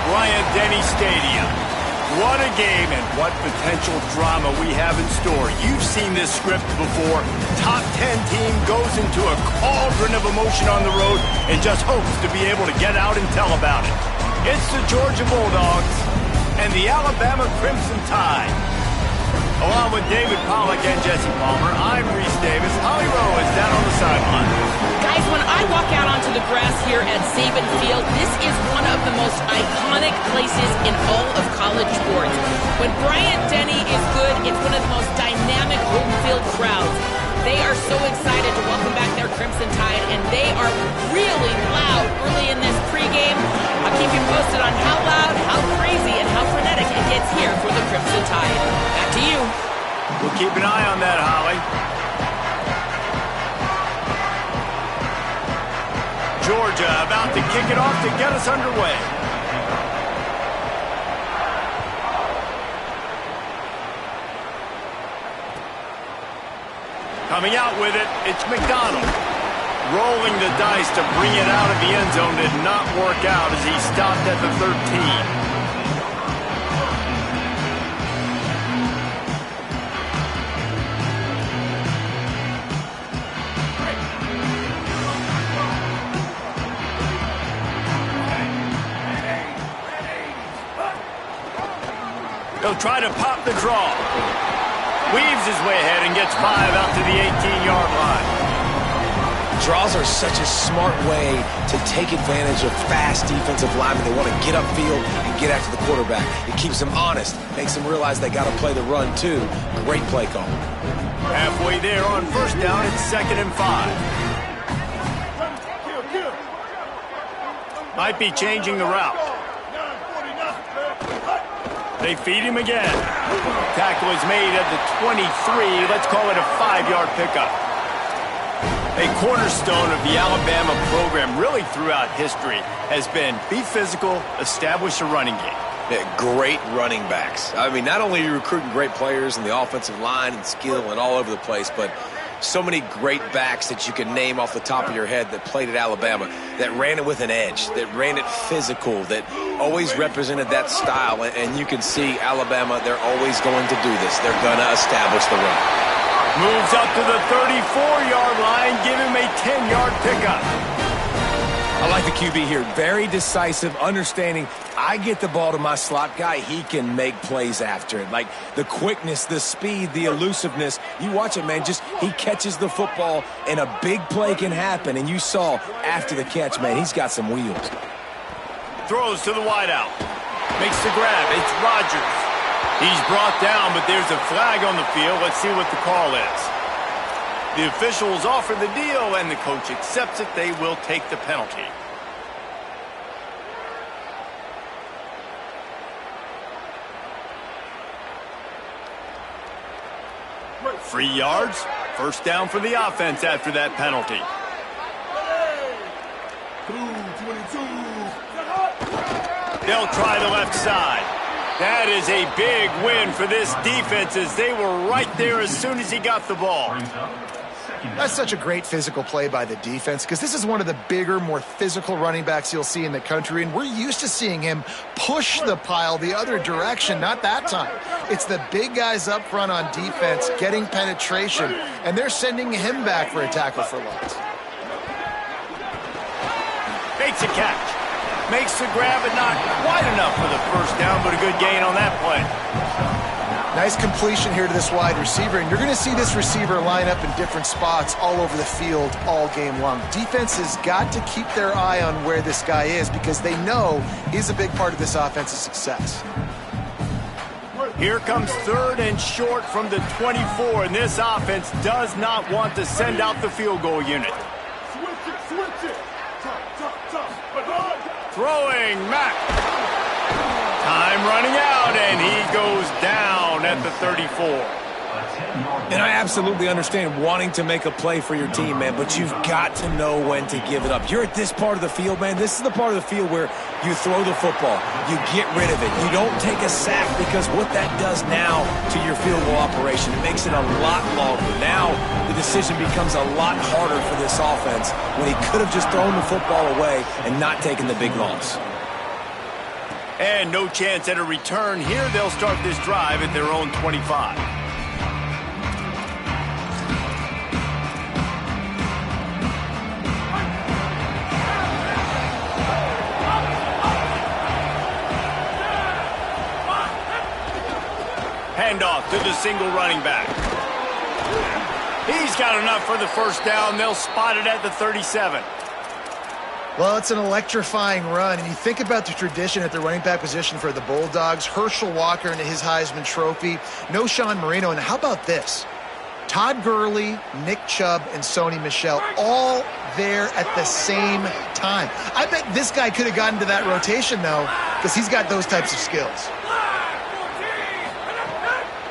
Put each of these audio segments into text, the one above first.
Bryant-Denny Stadium. What a game and what potential drama we have in store. You've seen this script before. Top 10 team goes into a cauldron of emotion on the road and just hopes to be able to get out and tell about it. It's the Georgia Bulldogs and the Alabama Crimson Tide. Along with David Pollack and Jesse Palmer, I'm Reese Davis. Holly Rowe is down on the sideline. Guys, when I walk out onto the grass here at Saban Field, this is one of the most iconic places in all of college sports. When Bryant-Denny is good, it's one of the most dynamic home field crowds. They are so excited to welcome back their Crimson Tide, and they are really loud early in this pregame. I'll keep you posted on how loud, how crazy, and how frenetic it gets here for the Crimson Tide. Back to you. We'll keep an eye on that, Holly. Georgia about to kick it off to get us underway. Coming out with it, it's McDonald. Rolling the dice to bring it out of the end zone did not work out as he stopped at the 13. He'll try to pop the draw. Weaves his way ahead and gets 5 out to the 18-yard line. Draws are such a smart way to take advantage of fast defensive linemen. They want to get upfield and get after the quarterback. It keeps them honest, makes them realize they got to play the run too. Great play call. Halfway there on first down, it's 2nd and 5. Might be changing the route. They feed him again. Tackle is made at the 23. Let's call it a 5-yard pickup. A cornerstone of the Alabama program really throughout history has been be physical, establish a running game. Yeah, great running backs. I mean, not only are you recruiting great players in the offensive line and skill and all over the place, but so many great backs that you can name off the top of your head that played at Alabama, that ran it with an edge, that ran it physical, that always represented that style. And you can see Alabama, they're always going to do this. They're going to establish the run. Moves up to the 34-yard line, give him a 10-yard pickup. I like the QB here. Very decisive, understanding I get the ball to my slot guy, he can make plays after it. Like the quickness, the speed, the elusiveness. You watch it, man, just he catches the football and a big play can happen. And you saw after the catch, man, he's got some wheels. Throws to the wideout. Makes the grab. It's Rodgers. He's brought down, but there's a flag on the field. Let's see what the call is. The officials offer the deal, and the coach accepts it. They will take the penalty. Free yards. First down for the offense after that penalty. They'll try the left side. That is a big win for this defense as they were right there as soon as he got the ball. That's such a great physical play by the defense because this is one of the bigger, more physical running backs you'll see in the country, and we're used to seeing him push the pile the other direction. Not that time. It's the big guys up front on defense getting penetration, and they're sending him back for a tackle for loss. Makes a catch. Makes the grab, but not quite enough for the first down, but a good gain on that play. Nice completion here to this wide receiver, and you're going to see this receiver line up in different spots all over the field all game long. Defense has got to keep their eye on where this guy is because they know he's a big part of this offense's success. Here comes 3rd and short from the 24, and this offense does not want to send out the field goal unit. Throwing, Mack. Time running out, and he goes down at the 34. And I absolutely understand wanting to make a play for your team, man, but you've got to know when to give it up. You're at this part of the field, man. This is the part of the field where you throw the football. You get rid of it. You don't take a sack because what that does now to your field goal operation, it makes it a lot longer. Now the decision becomes a lot harder for this offense when he could have just thrown the football away and not taken the big loss. And no chance at a return here. They'll start this drive at their own 25. Handoff to the single running back. He's got enough for the first down. They'll spot it at the 37. Well, it's an electrifying run, and you think about the tradition at the running back position for the Bulldogs. Herschel Walker into his Heisman Trophy. No Sean Marino, and how about this? Todd Gurley, Nick Chubb, and Sony Michel all there at the same time. I bet this guy could have gotten to that rotation, though, because he's got those types of skills.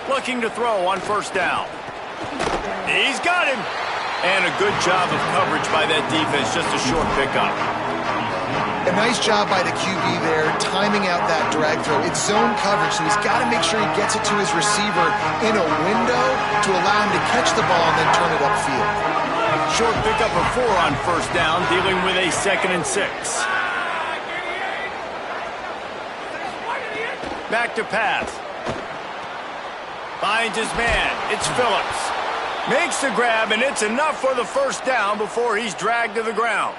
Looking to throw on first down. He's got him. And a good job of coverage by that defense, just a short pickup. A nice job by the QB there, timing out that drag throw. It's zone coverage, so he's got to make sure he gets it to his receiver in a window to allow him to catch the ball and then turn it upfield. Short pickup of 4 on first down, dealing with a 2nd and 6. Back to pass. Finds his man. It's Phillips. Makes the grab, and it's enough for the first down before he's dragged to the ground.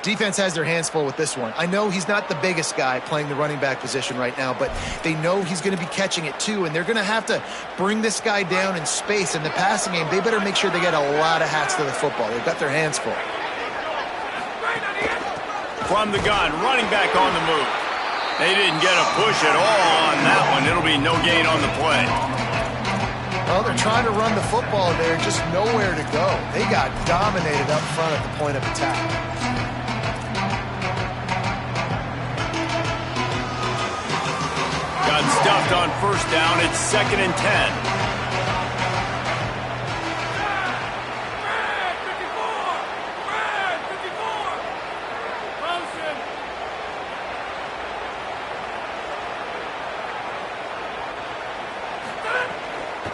Defense has their hands full with this one. I know he's not the biggest guy playing the running back position right now, but they know he's going to be catching it too, and they're going to have to bring this guy down in space. In the passing game, they better make sure they get a lot of hats to the football. They've got their hands full. From the gun, running back on the move. They didn't get a push at all on that one. It'll be no gain on the play. Well, they're trying to run the football there, just nowhere to go. They got dominated up front at the point of attack. Got stuffed on first down. It's 2nd and 10.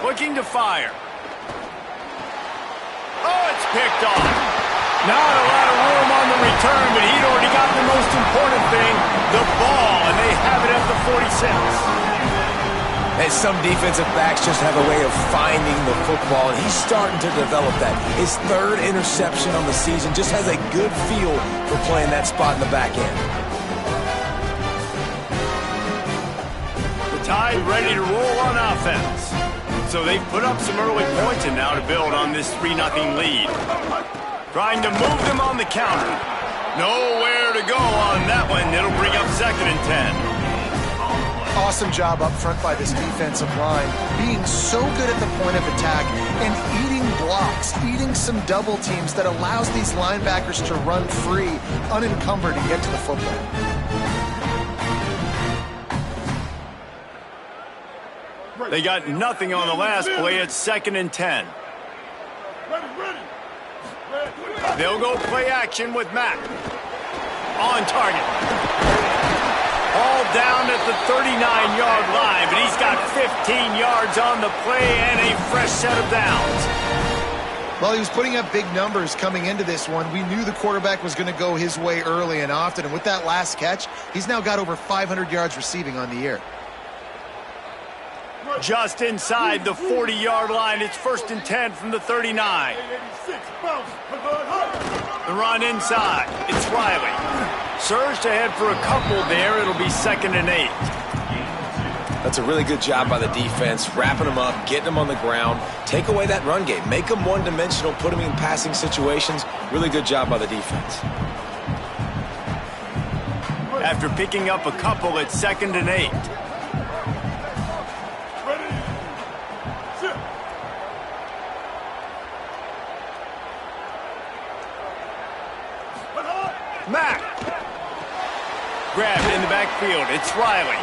Looking to fire. Oh, it's picked off. Not a lot of room on the return, but he'd already got the most important thing, the ball, and they have it at the 46. And some defensive backs just have a way of finding the football, and he's starting to develop that. His 3rd interception on the season, just has a good feel for playing that spot in the back end. The Tide ready to roll on offense. So they've put up some early points and now to build on this 3-0 lead. Trying to move them on the counter. Nowhere to go on that one. It'll bring up 2nd and 10. Awesome job up front by this defensive line, being so good at the point of attack and eating blocks, eating some double teams that allows these linebackers to run free, unencumbered, and get to the football. They got nothing on the last play. It's 2nd and 10. They'll go play action with Mack. On target. All down at the 39-yard line, but he's got 15 yards on the play and a fresh set of downs. Well, he was putting up big numbers coming into this one. We knew the quarterback was going to go his way early and often, and with that last catch, he's now got over 500 yards receiving on the year. Just inside the 40-yard line. It's 1st and 10 from the 39. The run inside. It's Riley. Surged ahead for a couple there. It'll be 2nd and 8. That's a really good job by the defense, wrapping them up, getting them on the ground. Take away that run game. Make them one-dimensional, put them in passing situations. Really good job by the defense. After picking up a couple, it's 2nd and 8. Mack. Grabbed in the backfield. It's Riley.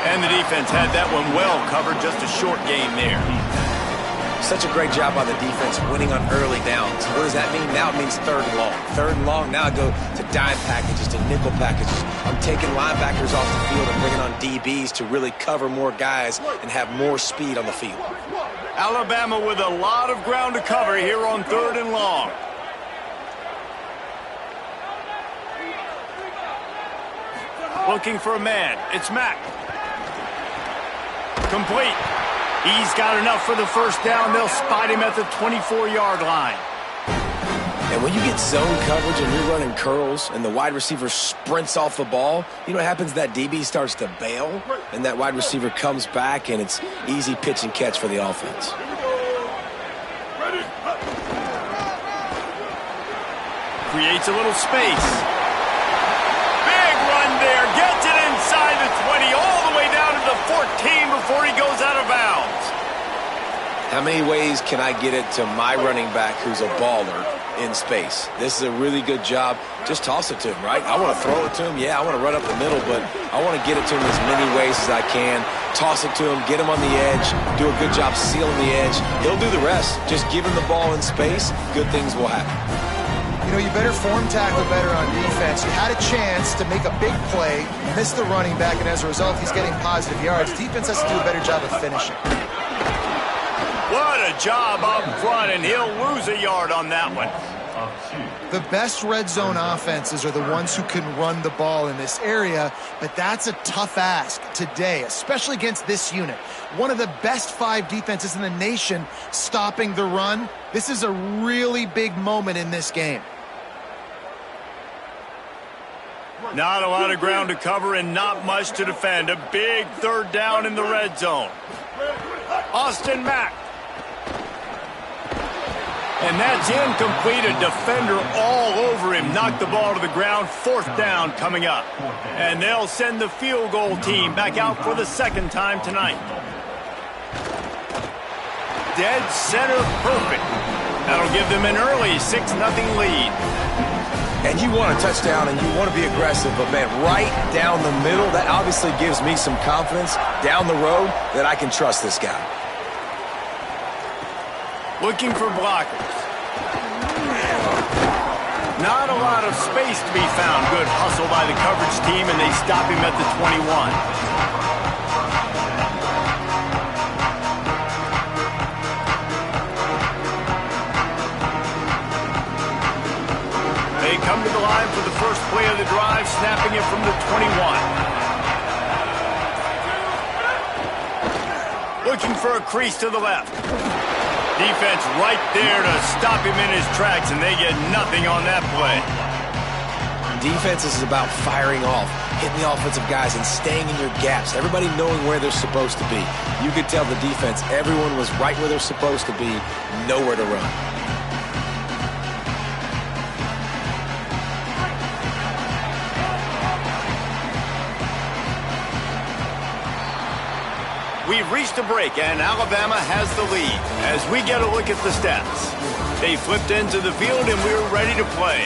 And the defense had that one well covered. Just a short game there. Such a great job by the defense winning on early downs. What does that mean? Now it means 3rd and long. 3rd and long, now I go to dime packages, to nickel packages. I'm taking linebackers off the field and bringing on DBs to really cover more guys and have more speed on the field. Alabama with a lot of ground to cover here on 3rd and long. Looking for a man. It's Mack. Complete. He's got enough for the first down. They'll spot him at the 24-yard line. And when you get zone coverage and you're running curls and the wide receiver sprints off the ball, you know what happens? That DB starts to bail, and that wide receiver comes back, and it's easy pitch and catch for the offense. Creates a little space. Big run there. Gets it inside the 20, all the way down to the 14 before he goes out of bounds. How many ways can I get it to my running back who's a baller in space? This is a really good job. Just toss it to him, right? I want to throw it to him. Yeah, I want to run up the middle, but I want to get it to him as many ways as I can. Toss it to him, get him on the edge, do a good job sealing the edge. He'll do the rest. Just give him the ball in space. Good things will happen. You know, you better form tackle better on defense. You had a chance to make a big play, missed the running back, and as a result, he's getting positive yards. Defense has to do a better job of finishing. What a job up front, and he'll lose a yard on that one. The best red zone offenses are the ones who can run the ball in this area, but that's a tough ask today, especially against this unit. One of the best 5 defenses in the nation stopping the run. This is a really big moment in this game. Not a lot of ground to cover and not much to defend. A big third down in the red zone. Austin Mack. And that's incomplete. A defender all over him. Knocked the ball to the ground. 4th down coming up. And they'll send the field goal team back out for the 2nd time tonight. Dead center perfect. That'll give them an early 6-0 lead. And you want a touchdown and you want to be aggressive, but man, right down the middle, that obviously gives me some confidence down the road that I can trust this guy. Looking for blockers. Not a lot of space to be found. Good hustle by the coverage team, and they stop him at the 21. They come to the line for the first play of the drive, snapping it from the 21. Looking for a crease to the left. Defense right there to stop him in his tracks, and they get nothing on that play. Defense is about firing off, hitting the offensive guys, and staying in your gaps. Everybody knowing where they're supposed to be. You could tell the defense, everyone was right where they're supposed to be, nowhere to run. We've reached a break, and Alabama has the lead as we get a look at the stats. They flipped into the field, and we're ready to play.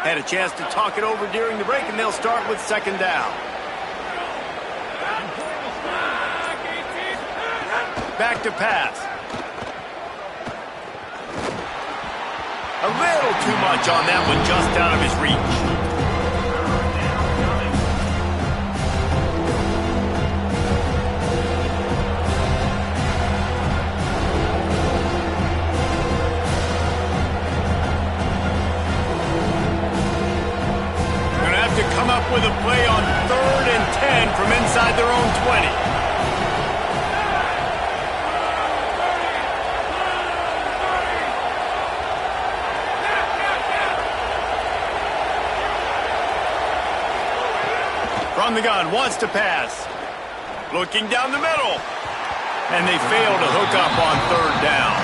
Had a chance to talk it over during the break, and they'll start with 2nd down. Back to pass. A little too much on that one, just out of his reach. They're going to have to come up with a play on 3rd and 10 from inside their own 20. From the gun, wants to pass. Looking down the middle. And they fail to hook up on 3rd down.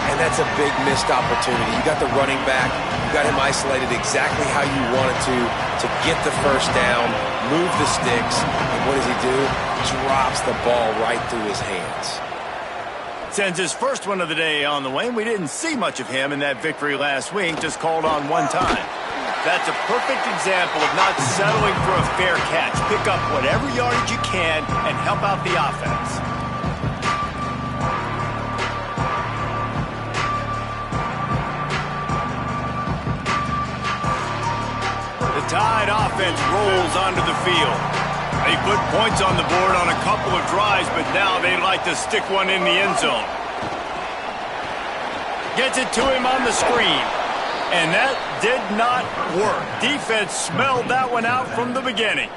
And that's a big missed opportunity. You got the running back. You got him isolated exactly how you wanted to get the first down, move the sticks. And what does he do? Drops the ball right through his hands. Sends his first one of the day on the way, and we didn't see much of him in that victory last week, just called on one time. That's a perfect example of not settling for a fair catch. Pick up whatever yardage you can and help out the offense. The Tide offense rolls onto the field. They put points on the board on a couple of drives, but now they'd like to stick one in the end zone. Gets it to him on the screen. And that did not work. Defense smelled that one out from the beginning.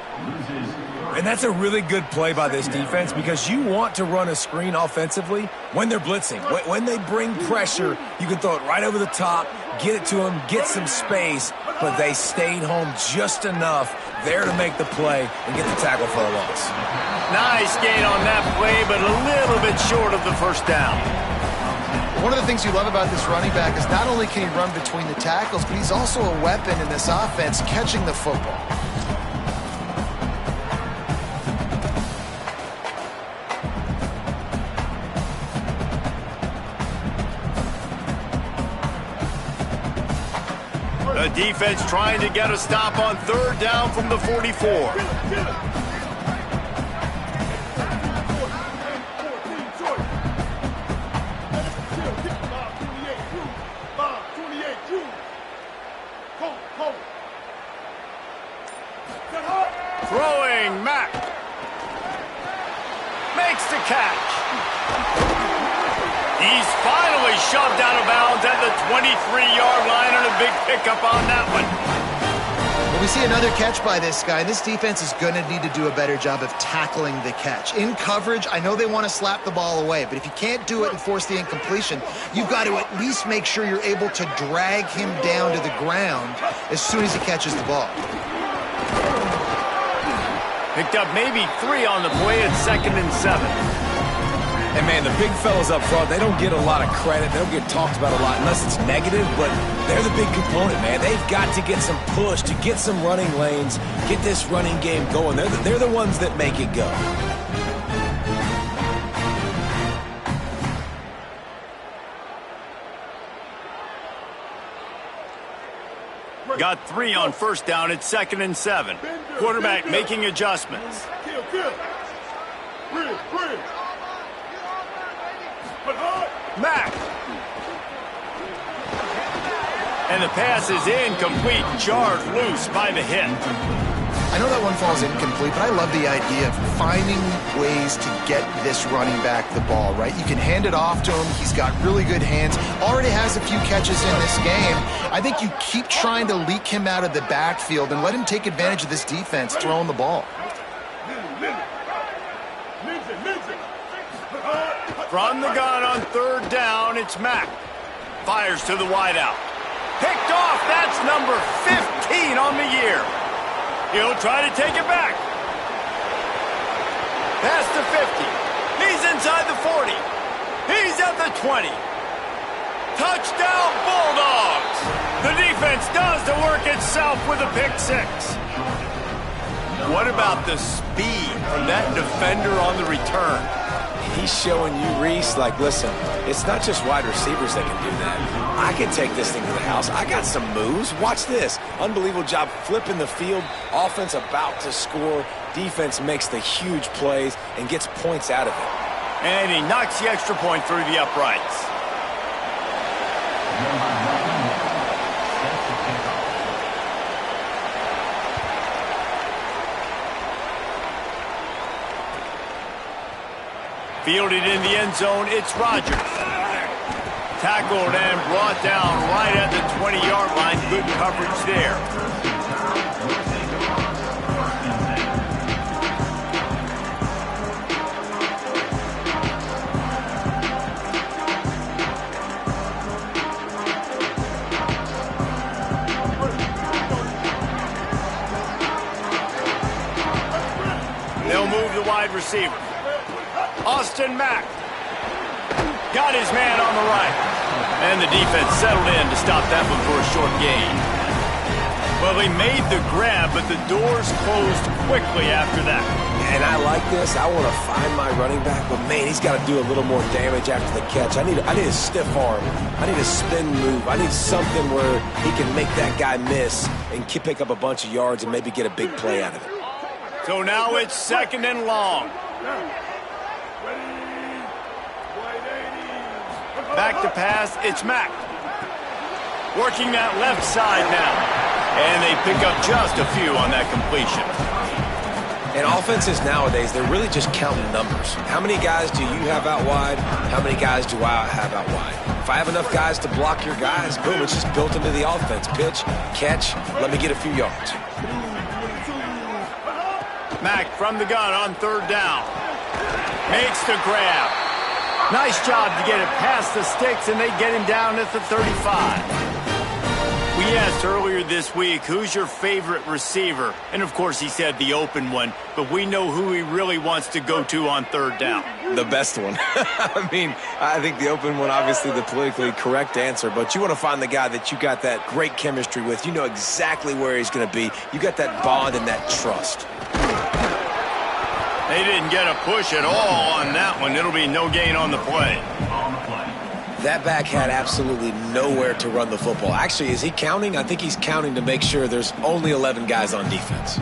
And that's a really good play by this defense because you want to run a screen offensively when they're blitzing. When they bring pressure, you can throw it right over the top, get it to them, get some space, but they stayed home just enough there to make the play and get the tackle for a loss. Nice gain on that play, but a little bit short of the first down. One of the things you love about this running back is not only can he run between the tackles, but he's also a weapon in this offense catching the football. The defense trying to get a stop on third down from the 44. Throwing, Mack. Makes the catch. He's finally shoved out of bounds at the 23-yard line and a big pickup on that one. Well, we see another catch by this guy. This defense is going to need to do a better job of tackling the catch. In coverage, I know they want to slap the ball away, but if you can't do it and force the incompletion, you've got to at least make sure you're able to drag him down to the ground as soon as he catches the ball. Picked up maybe 3 on the play at 2nd and 7. And, man, the big fellas up front, they don't get a lot of credit. They don't get talked about a lot unless it's negative, but they're the big component, man. They've got to get some push, to get some running lanes, get this running game going. They're the ones that make it go. Got 3 on first down at 2nd and 7. Quarterback making adjustments. Mack. And the pass is incomplete, jarred loose by the hit. I know that one falls incomplete, but I love the idea of finding ways to get this running back the ball, right? You can hand it off to him. He's got really good hands. Already has a few catches in this game. I think you keep trying to leak him out of the backfield and let him take advantage of this defense throwing the ball. From the gun on third down, it's Mack. Fires to the wideout. Picked off. That's number 15 on the year. He'll try to take it back. Past the 50. He's inside the 40. He's at the 20. Touchdown, Bulldogs. The defense does the work itself with a pick 6. What about the speed from that defender on the return? He's showing you, Reese, like, listen, it's not just wide receivers that can do that. I can take this thing to the house. I got some moves. Watch this. Unbelievable job flipping the field. Offense about to score. Defense makes the huge plays and gets points out of it. And he knocks the extra point through the uprights. Fielded in the end zone, it's Rodgers. Tackled and brought down right at the 20-yard line. Good coverage there. They'll move the wide receiver. Austin Mack got his man on the right. And the defense settled in to stop that one for a short gain. Well, they made the grab, but the doors closed quickly after that. And I like this. I want to find my running back, but, man, he's got to do a little more damage after the catch. I need a stiff arm. I need a spin move. I need something where he can make that guy miss and pick up a bunch of yards and maybe get a big play out of it. So now it's 2nd and long. Back to pass, it's Mack. Working that left side now. And they pick up just a few on that completion. And offenses nowadays, they're really just counting numbers. How many guys do you have out wide? How many guys do I have out wide? If I have enough guys to block your guys, boom, it's just built into the offense. Pitch, catch, let me get a few yards. Mack from the gun on third down. Makes the grab. Nice job to get it past the sticks, and they get him down at the 35. We asked earlier this week, who's your favorite receiver? And, of course, he said the open one, but we know who he really wants to go to on third down. The best one. I mean, I think the open one, obviously the politically correct answer, but you want to find the guy that you got that great chemistry with. You know exactly where he's going to be. You got that bond and that trust. They didn't get a push at all on that one. It'll be no gain on the play. That back had absolutely nowhere to run the football. Actually, is he counting? I think he's counting to make sure there's only 11 guys on defense.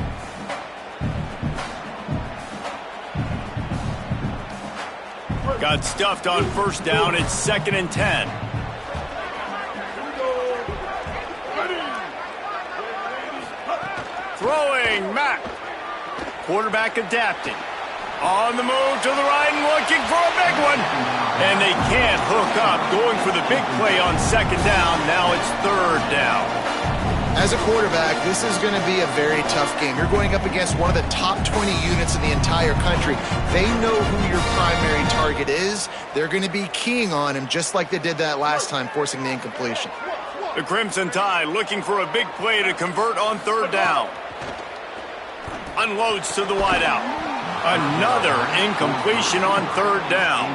Got stuffed on first down. It's 2nd and 10. Throwing, Mack. Quarterback adapting. On the move to the right and looking for a big one. And they can't hook up. Going for the big play on 2nd down. Now it's 3rd down. As a quarterback, this is going to be a very tough game. You're going up against one of the top 20 units in the entire country. They know who your primary target is. They're going to be keying on him just like they did that last time, forcing the incompletion. The Crimson Tide looking for a big play to convert on 3rd down. Unloads to the wideout. Another incompletion on 3rd down.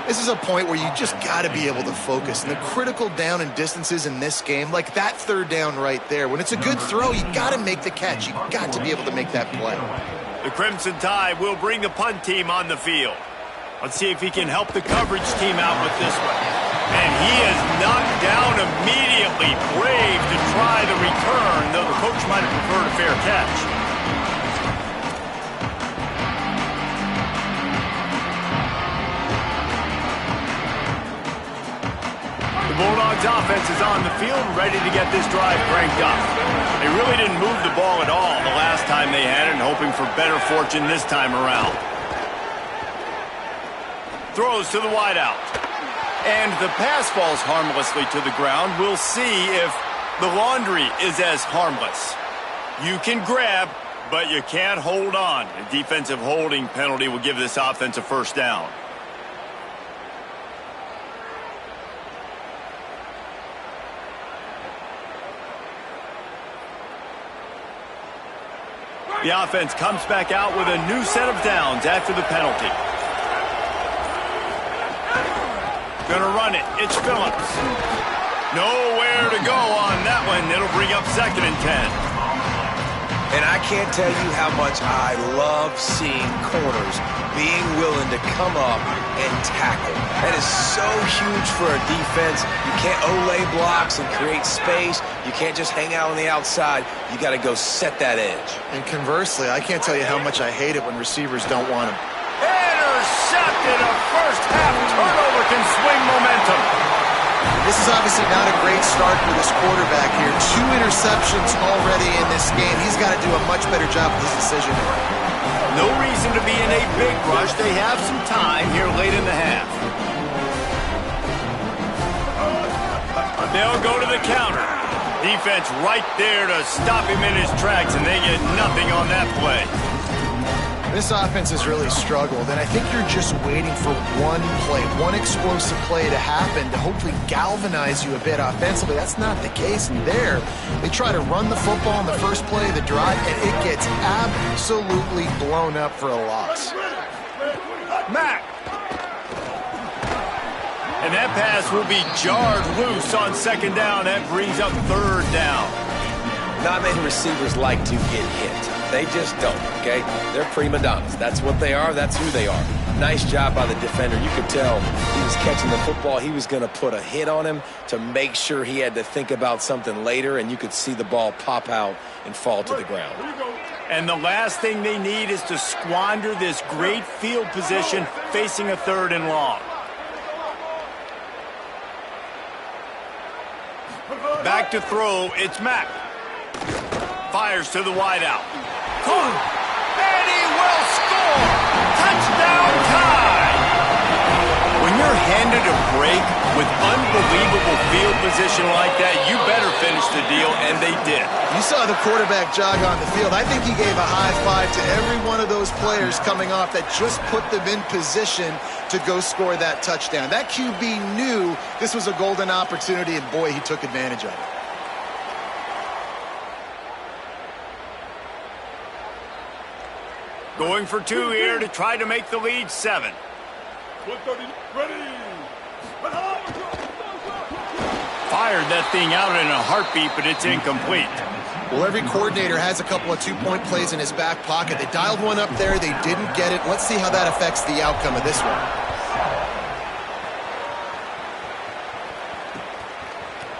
This is a point where you just got to be able to focus. And the critical down and distances in this game, like that 3rd down right there, when it's a good throw, you got to make the catch. You got to be able to make that play. The Crimson Tide will bring the punt team on the field. Let's see if he can help the coverage team out with this one. And he is knocked down immediately. Brave to try the return, though the coach might have preferred a fair catch. The Bulldogs offense is on the field, ready to get this drive cranked up. They really didn't move the ball at all the last time they had it, and hoping for better fortune this time around. Throws to the wideout. And the pass falls harmlessly to the ground. We'll see if the laundry is as harmless. You can grab, but you can't hold on. A defensive holding penalty will give this offense a 1st down. The offense comes back out with a new set of downs after the penalty. Gonna run it. It's Phillips. Nowhere to go on that one. It'll bring up 2nd and 10. And I can't tell you how much I love seeing corners being willing to come up and tackle. That is so huge for a defense. You can't olay blocks and create space. You can't just hang out on the outside. You got to go set that edge. And conversely, I can't tell you how much I hate it when receivers don't want him. Intercepted. A first-half turnover can swing momentum. This is obviously not a great start for this quarterback here. 2 interceptions already in this game. He's got to do a much better job with his decision. No reason to be in a big rush. They have some time here late in the half. They'll go to the counter. Defense right there to stop him in his tracks, and they get nothing on that play. This offense has really struggled, and I think you're just waiting for one play, one explosive play to happen to hopefully galvanize you a bit offensively. That's not the case. And there, they try to run the football in the first play of the drive, and it gets absolutely blown up for a loss. Mack. And that pass will be jarred loose on 2nd down. That brings up 3rd down. Not many receivers like to get hit. They just don't, okay? They're prima donnas. That's what they are. That's who they are. Nice job by the defender. You could tell he was catching the football. He was going to put a hit on him to make sure he had to think about something later, and you could see the ball pop out and fall to the ground. And the last thing they need is to squander this great field position facing a 3rd and long. Back to throw. It's Mack. Fires to the wideout. And he will score! Touchdown tie! When you're handed a break with unbelievable field position like that, you better finish the deal, and they did. You saw the quarterback jog on the field. I think he gave a high five to every one of those players coming off that just put them in position to go score that touchdown. That QB knew this was a golden opportunity, and boy, he took advantage of it. Going for two here to try to make the lead 7. 130, ready. Fired that thing out in a heartbeat, but it's incomplete. Well, every coordinator has a couple of two-point plays in his back pocket. They dialed one up there. They didn't get it. Let's see how that affects the outcome of this one.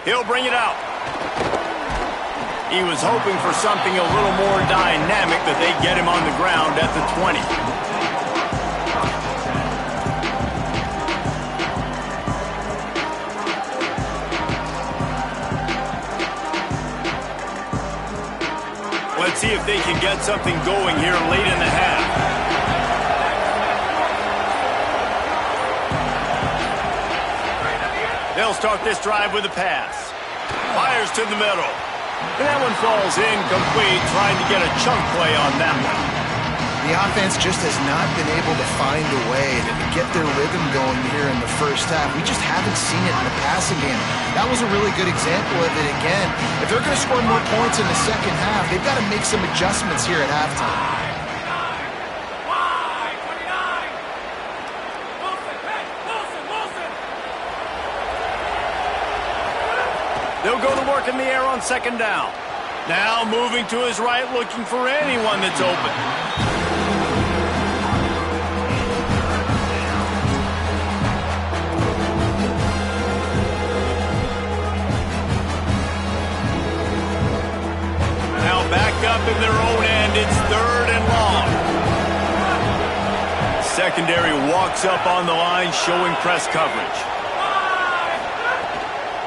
He'll bring it out. He was hoping for something a little more dynamic, but they get him on the ground at the 20. Let's see if they can get something going here late in the half. They'll start this drive with a pass. Fires to the middle. And that one falls incomplete, trying to get a chunk play on that one. The offense just has not been able to find a way to get their rhythm going here in the first half. We just haven't seen it in the passing game. That was a really good example of it again. If they're going to score more points in the second half, they've got to make some adjustments here at halftime. They'll go to work in the air on second down. Now moving to his right, looking for anyone that's open. Now back up in their own end. It's 3rd and long. Secondary walks up on the line, showing press coverage.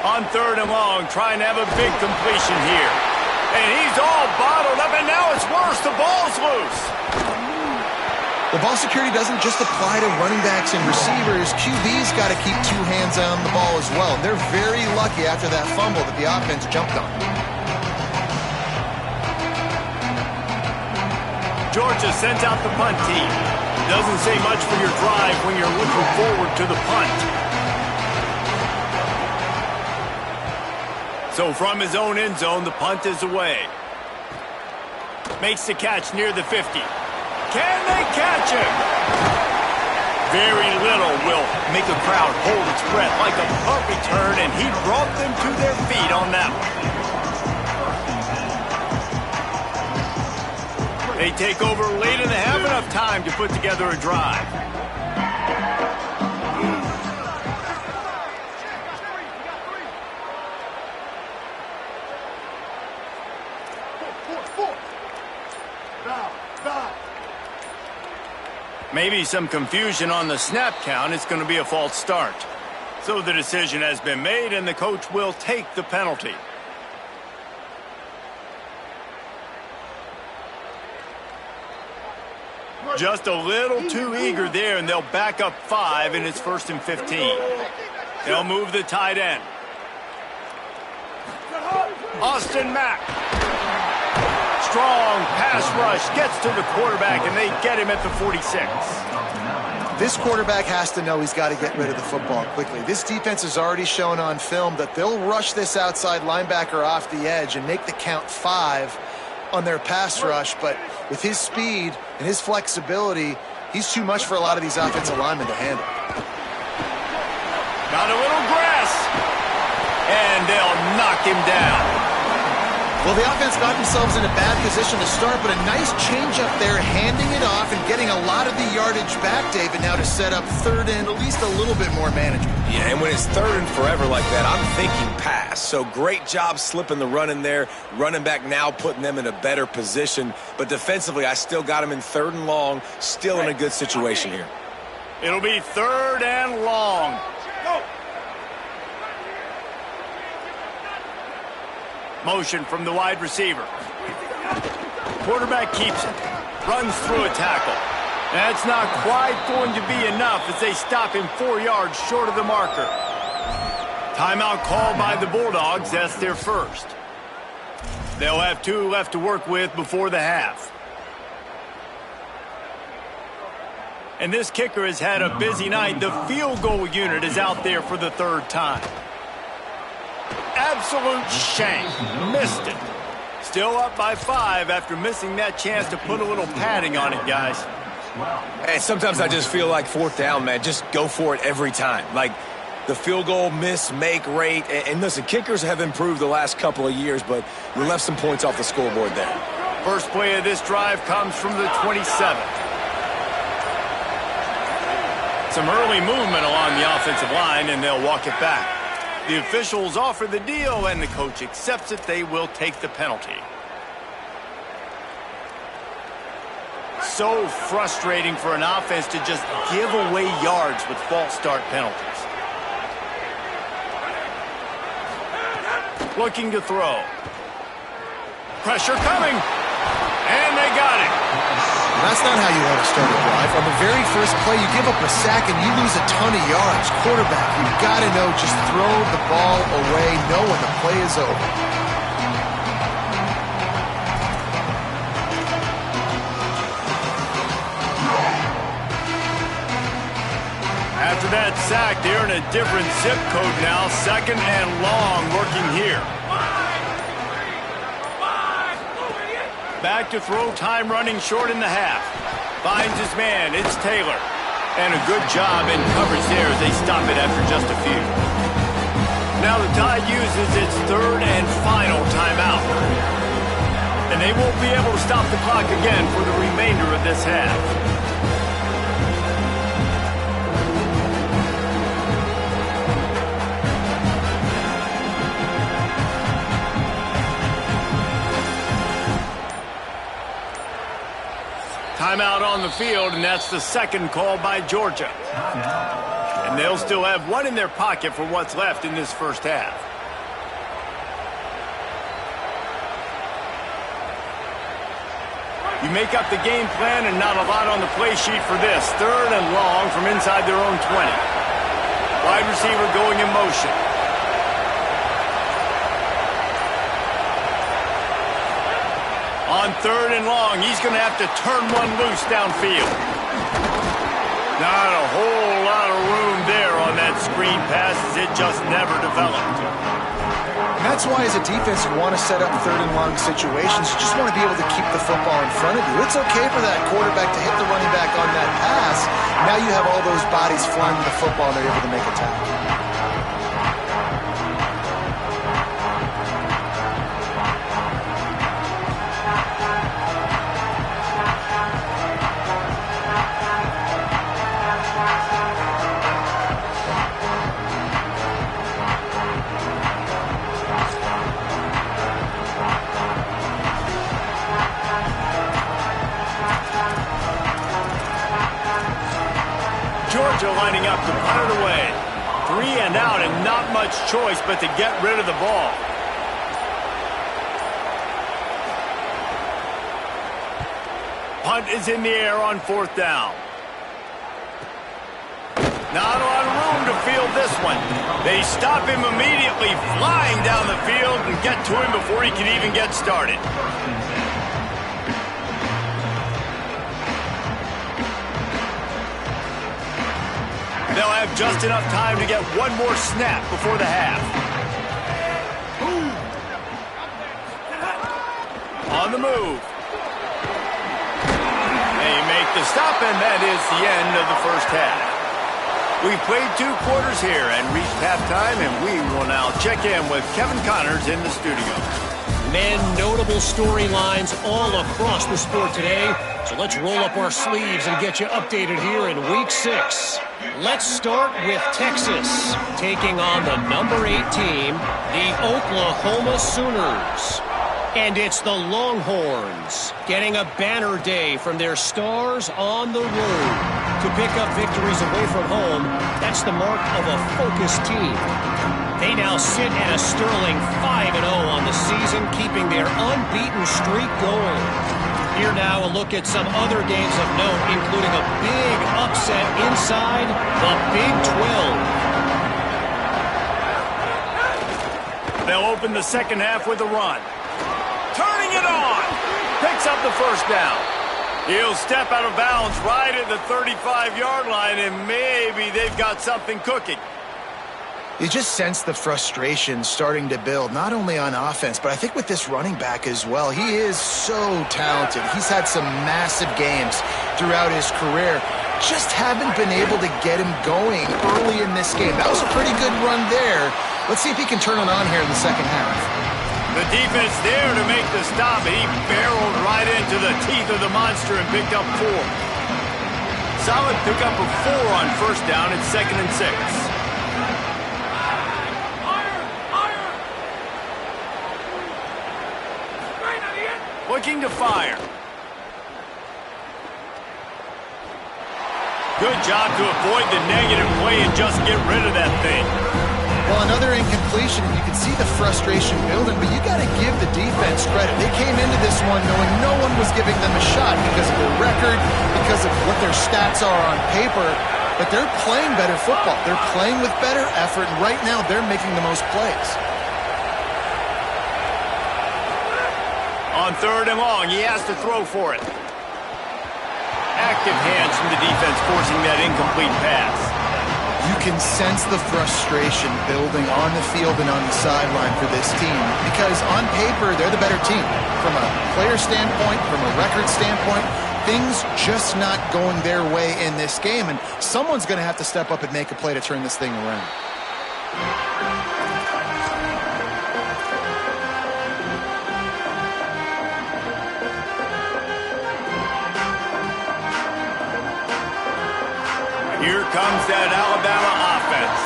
On 3rd and long, trying to have a big completion here. And he's all bottled up, and now it's worse. The ball's loose. The ball security doesn't just apply to running backs and receivers. QB's got to keep 2 hands on the ball as well. And they're very lucky after that fumble that the offense jumped on. Georgia sends out the punt team. Doesn't say much for your drive when you're looking forward to the punt. So from his own end zone, the punt is away. Makes the catch near the 50. Can they catch him? Very little will make a crowd hold its breath like a punt return, and he brought them to their feet on that one. They take over late and they have enough time to put together a drive. Maybe some confusion on the snap count. It's going to be a false start. So the decision has been made, and the coach will take the penalty. Just a little too eager there, and they'll back up 5, and it's 1st and 15. They'll move the tight end. Austin Mack. Strong pass rush, gets to the quarterback, and they get him at the 46. This quarterback has to know he's got to get rid of the football quickly. This defense has already shown on film that they'll rush this outside linebacker off the edge and make the count 5 on their pass rush, but with his speed and his flexibility, he's too much for a lot of these offensive linemen to handle. Got a little grass, and they'll knock him down. Well, the offense got themselves in a bad position to start, but a nice change up there, handing it off and getting a lot of the yardage back, David, now to set up 3rd and at least a little bit more manageable. Yeah, and when it's 3rd and forever like that, I'm thinking pass. So great job slipping the run in there. Running back now putting them in a better position. But defensively, I still got them in 3rd and long, still in a good situation here. It'll be 3rd and long. Go. Motion from the wide receiver. Quarterback keeps it. Runs through a tackle. That's not quite going to be enough as they stop him 4 yards short of the marker. Timeout called by the Bulldogs. That's their first. They'll have 2 left to work with before the half. And this kicker has had a busy night. The field goal unit is out there for the 3rd time. Absolute shank. Missed it. Still up by 5 after missing that chance to put a little padding on it, guys. And sometimes I just feel like 4th down, man. Just go for it every time. Like the field goal miss-make rate. And listen, kickers have improved the last couple of years, but we left some points off the scoreboard there. First play of this drive comes from the 27th. Some early movement along the offensive line, and they'll walk it back. The officials offer the deal, and the coach accepts it. They will take the penalty. So frustrating for an offense to just give away yards with false start penalties. Looking to throw. Pressure coming, and they got it. That's not how you want to start a drive. On the very first play, you give up a sack and you lose a ton of yards. Quarterback, you've got to know, just throw the ball away, know when the play is over. After that sack, they're in a different zip code now. 2nd and long working here. Back to throw, time running short in the half. Finds his man, it's Taylor. And a good job in coverage there as they stop it after just a few. Now the Tide uses its 3rd and final timeout. And they won't be able to stop the clock again for the remainder of this half. Timeout on the field, and that's the 2nd call by Georgia. And they'll still have 1 in their pocket for what's left in this first half. You make up the game plan and not a lot on the play sheet for this. 3rd and long from inside their own 20. Wide receiver going in motion. On 3rd and long, he's going to have to turn one loose downfield. Not a whole lot of room there on that screen pass as it just never developed. And that's why as a defense you want to set up 3rd and long situations. You just want to be able to keep the football in front of you. It's okay for that quarterback to hit the running back on that pass. Now you have all those bodies flying to the football and they're able to make a tackle. Georgia lining up to punt it away. 3 and out and not much choice but to get rid of the ball. Punt is in the air on 4th down. Not a lot of room to field this one. They stop him immediately, flying down the field and get to him before he can even get started. They'll have just enough time to get 1 more snap before the half. On the move. They make the stop, and that is the end of the first half. We've played 2 quarters here and reached halftime, and we will now check in with Kevin Connors in the studio. Men, notable storylines all across the sport today. So let's roll up our sleeves and get you updated here in Week 6. Let's start with Texas, taking on the number 8 team, the Oklahoma Sooners. And it's the Longhorns getting a banner day from their stars on the road. To pick up victories away from home, that's the mark of a focused team. They now sit at a sterling 5-0 on the season, keeping their unbeaten streak going. Here now, a look at some other games of note, including a big upset inside the Big 12. They'll open the second half with a run. Turning it on. Picks up the first down. He'll step out of bounds right at the 35-yard line, and maybe they've got something cooking. You just sense the frustration starting to build, not only on offense, but I think with this running back as well. He is so talented. He's had some massive games throughout his career. Just haven't been able to get him going early in this game. That was a pretty good run there. Let's see if he can turn it on here in the second half. The defense there to make the stop. He barreled right into the teeth of the monster and picked up 4. Solid pickup of 4 on first down. It's 2nd and 6. Looking to fire. Good job to avoid the negative play and just get rid of that thing. Well, another incompletion. You can see the frustration building, but you got to give the defense credit. They came into this one knowing no one was giving them a shot because of their record, because of what their stats are on paper, but they're playing better football. They're playing with better effort, and right now they're making the most plays. On 3rd and long, he has to throw for it. Active hands from the defense forcing that incomplete pass. You can sense the frustration building on the field and on the sideline for this team because on paper, they're the better team. From a player standpoint, from a record standpoint, things just not going their way in this game, and someone's going to have to step up and make a play to turn this thing around. Here comes that Alabama offense.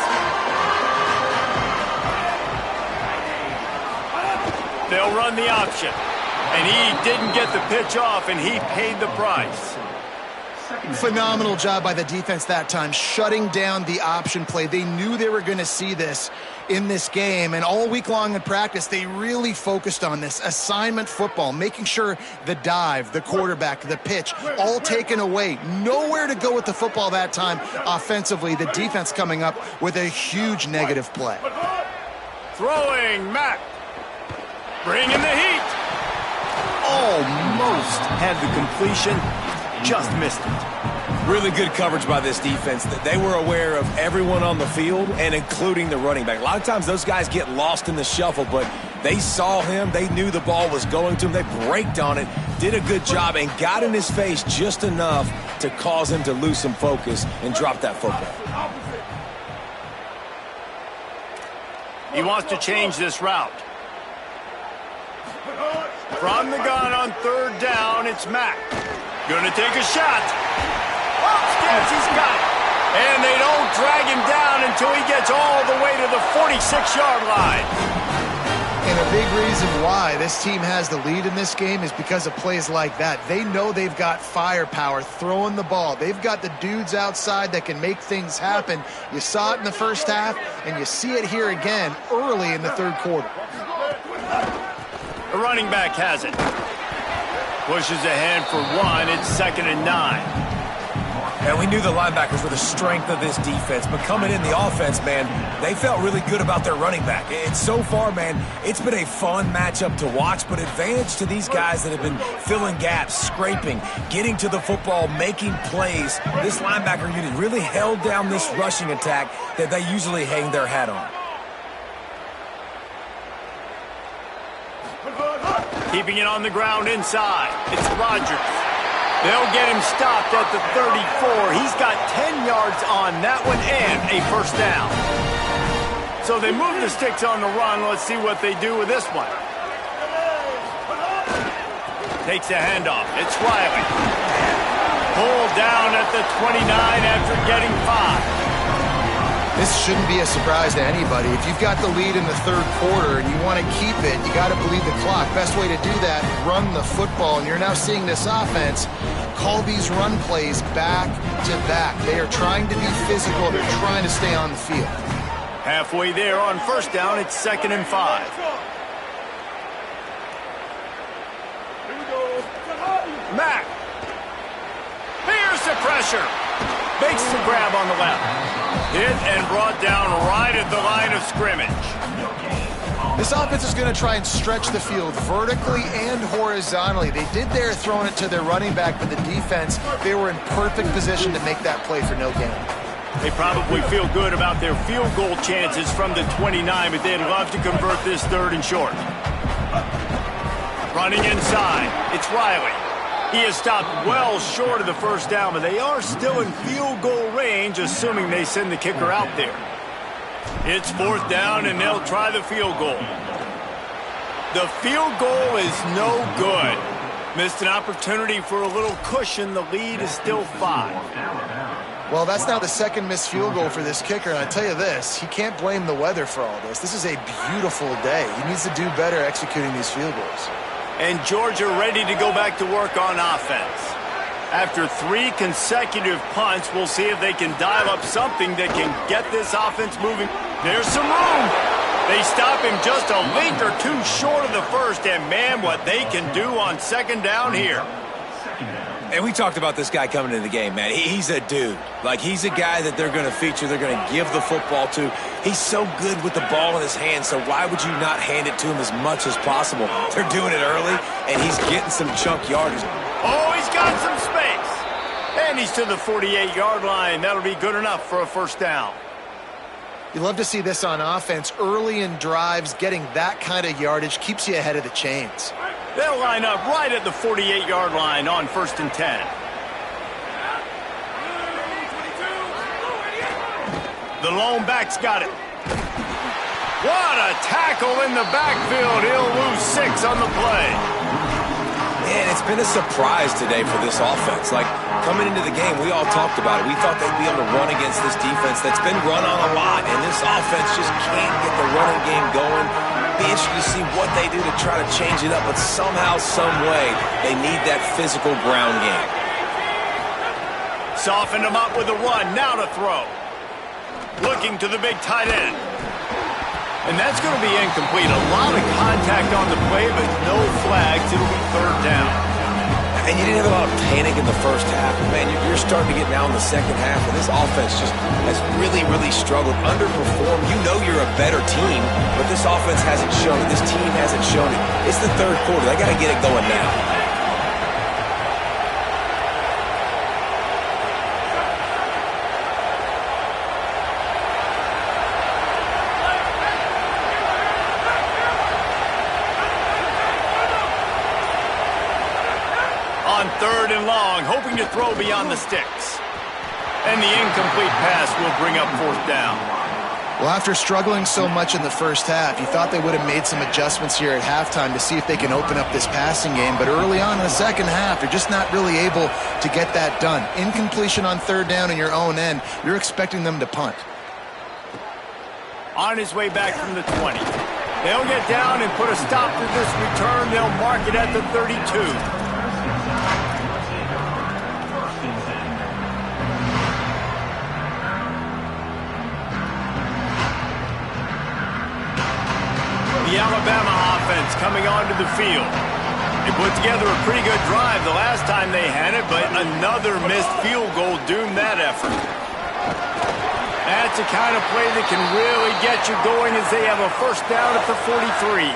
They'll run the option. And he didn't get the pitch off, and he paid the price. Phenomenal job by the defense that time, shutting down the option play. They knew they were going to see this in this game, and all week long in practice, they really focused on this assignment football, making sure the dive, the quarterback, the pitch, all taken away. Nowhere to go with the football that time offensively. The defense coming up with a huge negative play. Throwing, Mack. Bringing the heat. Almost had the completion. Just missed it. Really good coverage by this defense. They were aware of everyone on the field and including the running back. A lot of times those guys get lost in the shuffle, but they saw him. They knew the ball was going to him. They braked on it, did a good job, and got in his face just enough to cause him to lose some focus and drop that football. He wants to change this route. From the gun on 3rd down, it's Mack. Gonna take a shot. Yes, he's got it. And they don't drag him down until he gets all the way to the 46-yard line. And a big reason why this team has the lead in this game is because of plays like that. They know they've got firepower throwing the ball. They've got the dudes outside that can make things happen. You saw it in the first half, and you see it here again early in the 3rd quarter. The running back has it. Pushes ahead for 1. It's 2nd and 9. And we knew the linebackers were the strength of this defense, but coming in the offense, man, they felt really good about their running back. And so far, man, it's been a fun matchup to watch, but advantage to these guys that have been filling gaps, scraping, getting to the football, making plays. This linebacker unit really held down this rushing attack that they usually hang their hat on. Keeping it on the ground inside. It's Rodgers. They'll get him stopped at the 34. He's got 10 yards on that one and a first down. So they move the sticks on the run. Let's see what they do with this one. Takes a handoff. It's Riley. Pulled down at the 29 after getting 5. This shouldn't be a surprise to anybody. If you've got the lead in the 3rd quarter and you want to keep it, you got to bleed the clock. Best way to do that, run the football. And you're now seeing this offense call these run plays back to back. They are trying to be physical. They're trying to stay on the field. Halfway there on first down, it's 2nd and 5. the pressure. Makes the grab on the left. Hit and brought down right at the line of scrimmage. This offense is going to try and stretch the field vertically and horizontally. They did there throwing it to their running back, but the defense, they were in perfect position to make that play for no gain. They probably feel good about their field goal chances from the 29, but they'd love to convert this 3rd and short. Running inside, it's Riley. He is stopped well short of the first down, but they are still in field goal range, assuming they send the kicker out there. It's 4th down, and they'll try the field goal. The field goal is no good. Missed an opportunity for a little cushion. The lead is still 5. Well, that's now the 2nd missed field goal for this kicker, and I tell you this, he can't blame the weather for all this. This is a beautiful day. He needs to do better executing these field goals. And Georgia ready to go back to work on offense. After 3 consecutive punts, we'll see if they can dial up something that can get this offense moving. There's some room. They stop him just a length or 2 short of the first, and man, what they can do on 2nd down here. And we talked about this guy coming into the game, man. He's a dude. Like, he's a guy that they're going to feature, they're going to give the football to. He's so good with the ball in his hands, so why would you not hand it to him as much as possible? They're doing it early, and he's getting some chunk yardage. Oh, he's got some space. And he's to the 48-yard line. That'll be good enough for a 1st down. You love to see this on offense. Early in drives, getting that kind of yardage keeps you ahead of the chains. They'll line up right at the 48-yard line on 1st and 10. The lone back's got it. What a tackle in the backfield. He'll lose 6 on the play. Man, it's been a surprise today for this offense. Like, coming into the game, we all talked about it. We thought they'd be able to run against this defense that's been run on a lot, and this offense just can't get the running game going. Be interested to see what they do to try to change it up, but somehow, some way, they need that physical ground game. Softened him up with a run, now to throw. Looking to the big tight end. And that's going to be incomplete. A lot of contact on the play, but no flags. It'll be 3rd down. And you didn't have a lot of panic in the first half. Man, you're starting to get now in the second half, and this offense just has really, really struggled, underperformed. You know you're a better team, but this offense hasn't shown it. This team hasn't shown it. It's the 3rd quarter. They got to get it going now. On 3rd and long, hoping to throw beyond the sticks. And the incomplete pass will bring up 4th down. Well, after struggling so much in the first half, you thought they would have made some adjustments here at halftime to see if they can open up this passing game. But early on in the second half, they're just not really able to get that done. Incompletion on 3rd down in your own end, you're expecting them to punt. On his way back from the 20. They'll get down and put a stop to this return. They'll mark it at the 32. The Alabama offense coming onto the field. They put together a pretty good drive the last time they had it, but another missed field goal doomed that effort. That's the kind of play that can really get you going as they have a 1st down at the 43.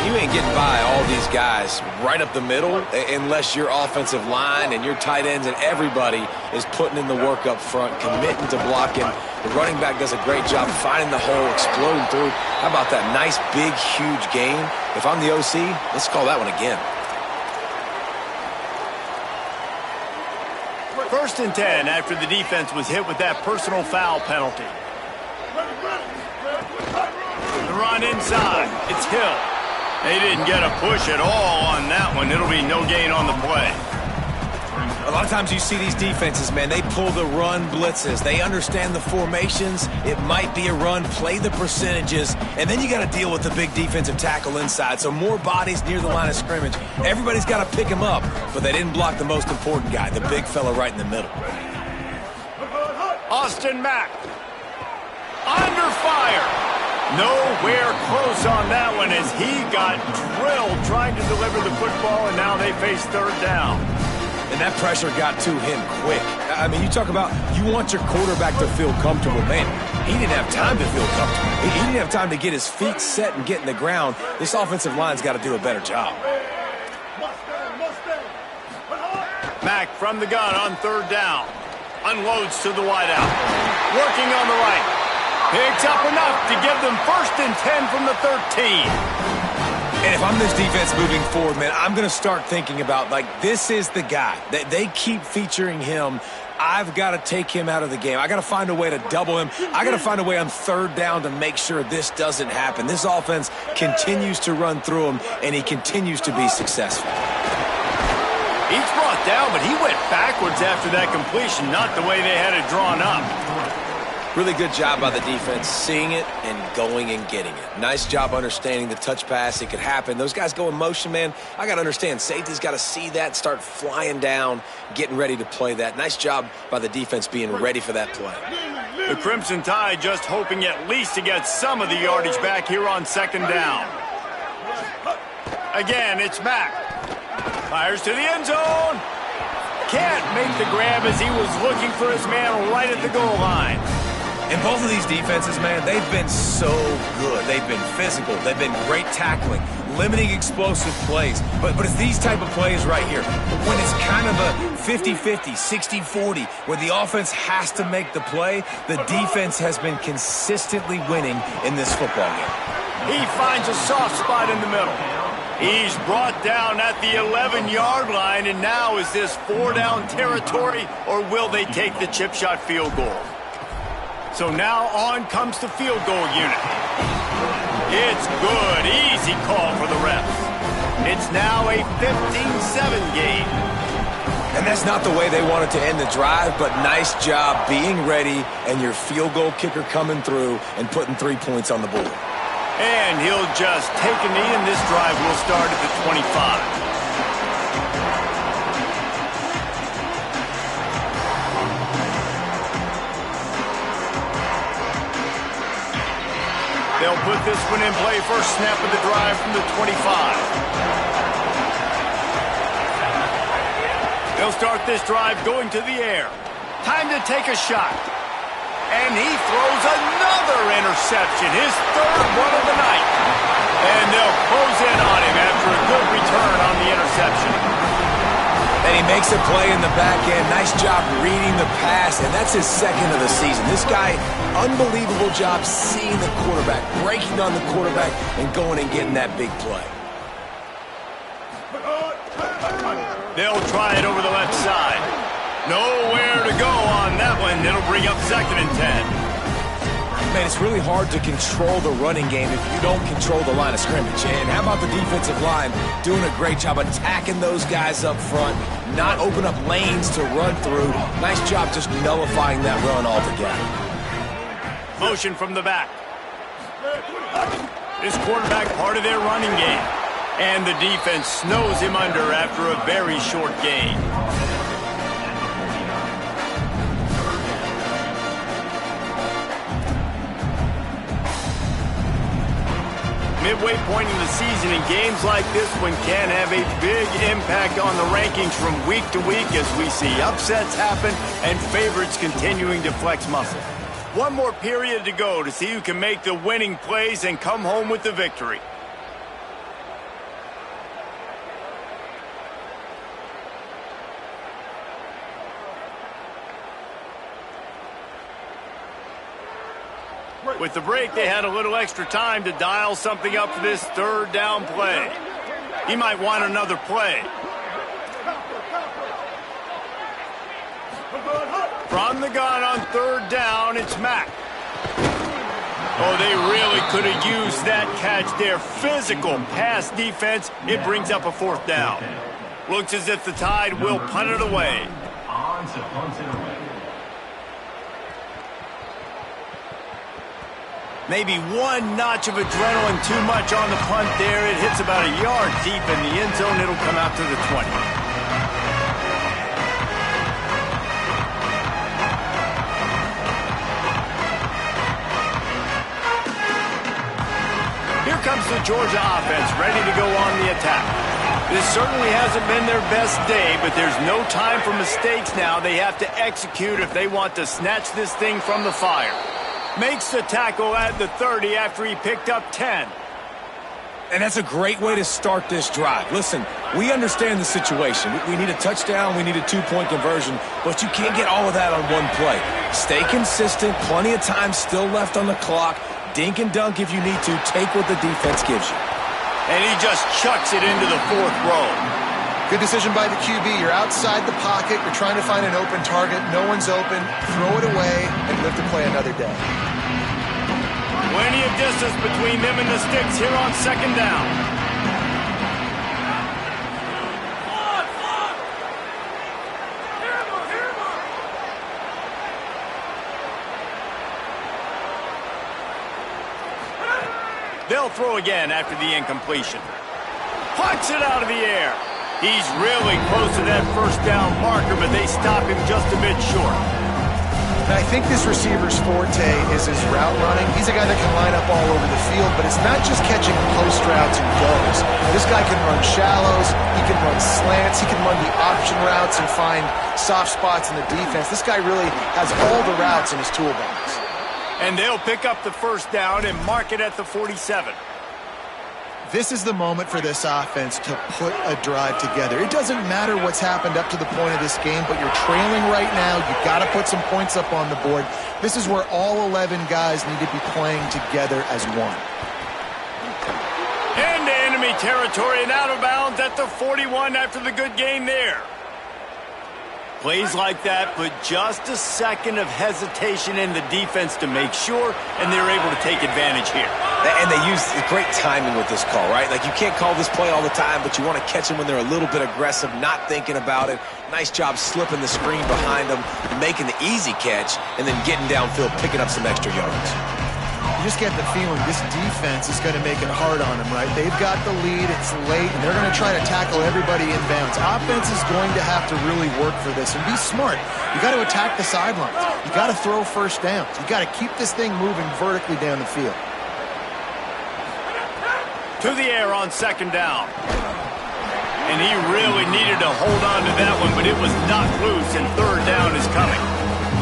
You ain't getting by all these guys right up the middle unless your offensive line and your tight ends and everybody is putting in the work up front, committing to blocking. The running back does a great job finding the hole, exploding through. How about that nice, big, huge game? If I'm the OC, let's call that one again. 1st and 10 after the defense was hit with that personal foul penalty. The run inside. It's Hill. They didn't get a push at all on that one. It'll be no gain on the play. A lot of times you see these defenses, man, they pull the run blitzes. They understand the formations. It might be a run, play the percentages, and then you got to deal with the big defensive tackle inside. So more bodies near the line of scrimmage. Everybody's got to pick him up, but they didn't block the most important guy, the big fella right in the middle. Austin Mack. Under fire. Nowhere close on that one as he got drilled trying to deliver the football, and now they face 3rd down. And And that pressure got to him quick. I mean, you talk about you want your quarterback to feel comfortable. Man, he didn't have time to feel comfortable. He didn't have time to get his feet set and get in the ground. This offensive line's got to do a better job. Mack from the gun on third down. Unloads to the wideout. Working on the right. Picks up enough to give them 1st and 10 from the 13. And if I'm this defense moving forward, man, I'm going to start thinking about, like, this is the guy. They keep featuring him. I've got to take him out of the game. I got to find a way to double him. I got to find a way on third down to make sure this doesn't happen. This offense continues to run through him, and he continues to be successful. He's brought down, but he went backwards after that completion, not the way they had it drawn up. Really good job by the defense, seeing it and going and getting it. Nice job understanding the touch pass. It could happen. Those guys go in motion, man. I got to understand. Safety's got to see that, start flying down, getting ready to play that. Nice job by the defense being ready for that play. The Crimson Tide just hoping at least to get some of the yardage back here on 2nd down. Again, it's Mack. Fires to the end zone. Can't make the grab as he was looking for his man right at the goal line. And both of these defenses, man, they've been so good. They've been physical. They've been great tackling, limiting explosive plays. But it's these type of plays right here, when it's kind of a 50-50, 60-40, where the offense has to make the play, the defense has been consistently winning in this football game. He finds a soft spot in the middle. He's brought down at the 11-yard line, and now is this 4-down territory, or will they take the chip shot field goal? So now on comes the field goal unit. It's good. Easy call for the refs. It's now a 15-7 game. And that's not the way they wanted to end the drive, but nice job being ready and your field goal kicker coming through and putting 3 points on the board. And he'll just take a knee, and this drive will start at the 25. They'll put this one in play. First snap of the drive from the 25. They'll start this drive going to the air. Time to take a shot. And he throws another interception, his 3rd one of the night. And they'll close in on him after a good return on the interception. And he makes a play in the back end. Nice job reading the pass, and that's his 2nd of the season. This guy, unbelievable job seeing the quarterback, breaking on the quarterback, and going and getting that big play. They'll try it over the left side. Nowhere to go on that one. It'll bring up 2nd and 10. Man, it's really hard to control the running game if you don't control the line of scrimmage. And how about the defensive line doing a great job attacking those guys up front, not open up lanes to run through. Nice job just nullifying that run altogether. Motion from the back. This quarterback part of their running game. And the defense snows him under after a very short game. Midway point in the season, in games like this one can have a big impact on the rankings from week to week as we see upsets happen and favorites continuing to flex muscle. One more period to go to see who can make the winning plays and come home with the victory. With the break, they had a little extra time to dial something up for this 3rd down play. He might want another play. From the gun on 3rd down, it's Mack. Oh, they really could have used that catch there. Physical pass defense. It brings up a 4th down. Looks as if the Tide will punt it away. Maybe one notch of adrenaline too much on the punt there. It hits about a yard deep in the end zone. It'll come out to the 20. Here comes the Georgia offense, ready to go on the attack. This certainly hasn't been their best day, but there's no time for mistakes now. They have to execute if they want to snatch this thing from the fire. Makes the tackle at the 30 after he picked up 10. And that's a great way to start this drive. Listen, we understand the situation. We need a touchdown, we need a two-point conversion, but you can't get all of that on one play. Stay consistent, plenty of time still left on the clock. Dink and dunk if you need to. Take what the defense gives you. And he just chucks it into the fourth row. Good decision by the QB. You're outside the pocket. You're trying to find an open target. No one's open. Throw it away and live to play another day. Plenty of distance between them and the sticks here on second down. They'll throw again after the incompletion. Punts it out of the air. He's really close to that first down marker, but they stop him just a bit short. And I think this receiver's forte is his route running. He's a guy that can line up all over the field, but it's not just catching post routes and goes. This guy can run shallows, he can run slants, he can run the option routes and find soft spots in the defense. This guy really has all the routes in his toolbox. And they'll pick up the first down and mark it at the 47. This is the moment for this offense to put a drive together. It doesn't matter what's happened up to the point of this game, but you're trailing right now. You've got to put some points up on the board. This is where all 11 guys need to be playing together as one. Into enemy territory and out of bounds at the 41 after the good game there. Plays like that put just a second of hesitation in the defense to make sure, and they're able to take advantage here. And they use great timing with this call, right? Like, you can't call this play all the time, but you want to catch them when they're a little bit aggressive, not thinking about it. Nice job slipping the screen behind them, making the easy catch, and then getting downfield, picking up some extra yards. You just get the feeling this defense is going to make it hard on them, right? They've got the lead, it's late, and they're going to try to tackle everybody inbounds. Offense is going to have to really work for this and be smart. You got to attack the sidelines. You got to throw first downs. You got to keep this thing moving vertically down the field. To the air on second down. And he really needed to hold on to that one, but it was knocked loose, and third down is coming.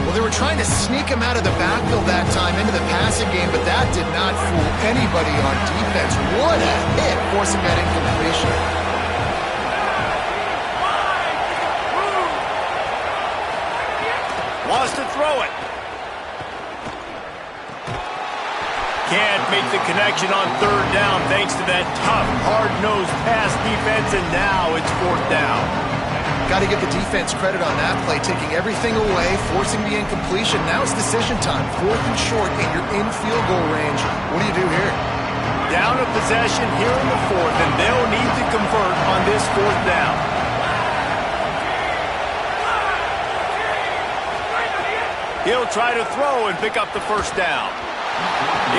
Well, they were trying to sneak him out of the backfield that time into the passing game, but that did not fool anybody on defense. What a hit, forcing that incompletion. Wants to throw it. Can't make the connection on third down thanks to that tough, hard-nosed pass defense, and now it's fourth down. Got to give the defense credit on that play, taking everything away, forcing the incompletion. Now it's decision time. Fourth and short, and you're in field goal range. What do you do here? Down a possession here in the fourth, and they'll need to convert on this fourth down. He'll try to throw and pick up the first down.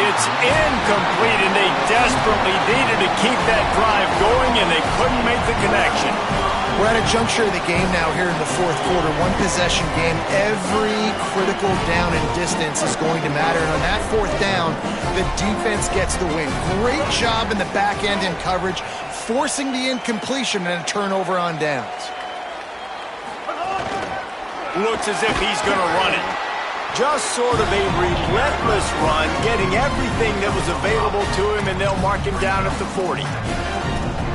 It's incomplete, and they desperately needed to keep that drive going, and they couldn't make the connection. We're at a juncture of the game now here in the fourth quarter. One possession game. Every critical down and distance is going to matter. And on that fourth down, the defense gets the win. Great job in the back end in coverage, forcing the incompletion and a turnover on downs. Looks as if he's going to run it. Just sort of a relentless run, getting everything that was available to him, and they'll mark him down at the 40.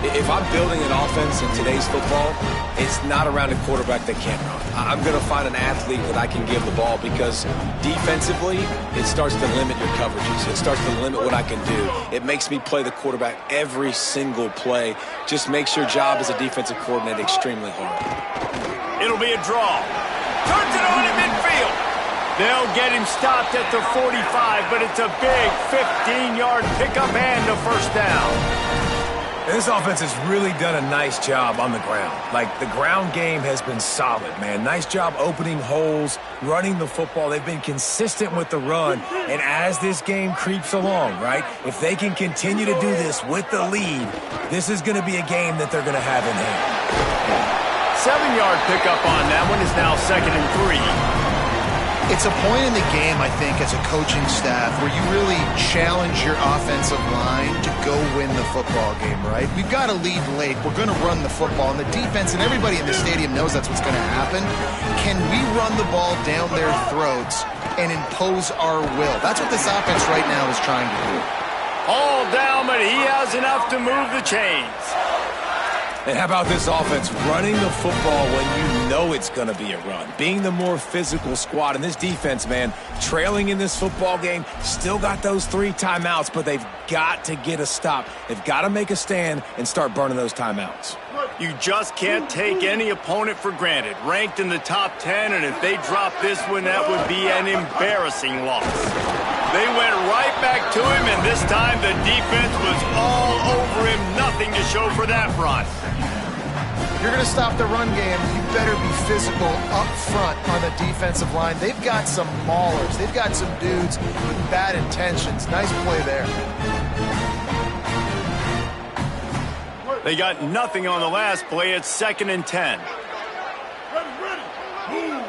If I'm building an offense in today's football, it's not around a quarterback that can't run. I'm going to find an athlete that I can give the ball, because defensively, it starts to limit your coverages. It starts to limit what I can do. It makes me play the quarterback every single play. Just makes your job as a defensive coordinator extremely hard. It'll be a draw. Turns it on in midfield. They'll get him stopped at the 45, but it's a big 15-yard pickup and a first down. And this offense has really done a nice job on the ground. Like, the ground game has been solid, man. Nice job opening holes, running the football. They've been consistent with the run. And as this game creeps along, right, if they can continue to do this with the lead, this is going to be a game that they're going to have in hand. 7-yard pickup on that one is now 2nd and 3. It's a point in the game, I think, as a coaching staff where you really challenge your offensive line to go win the football game, right? We've got to lead late. We're going to run the football, and the defense and everybody in the stadium knows that's what's going to happen. Can we run the ball down their throats and impose our will? That's what this offense right now is trying to do. All down, but he has enough to move the chains. And how about this offense running the football when you know it's going to be a run? Being the more physical squad. And this defense, man, trailing in this football game, still got those 3 timeouts, but they've got to get a stop. They've got to make a stand and start burning those timeouts. You just can't take any opponent for granted. Ranked in the top 10, and if they drop this one, that would be an embarrassing loss. They went right back to him, and this time the defense was all over him. Nothing to show for that run. If you're going to stop the run game, you better be physical up front on the defensive line. They've got some maulers. They've got some dudes with bad intentions. Nice play there. They got nothing on the last play. It's 2nd and 10. Ready. Move.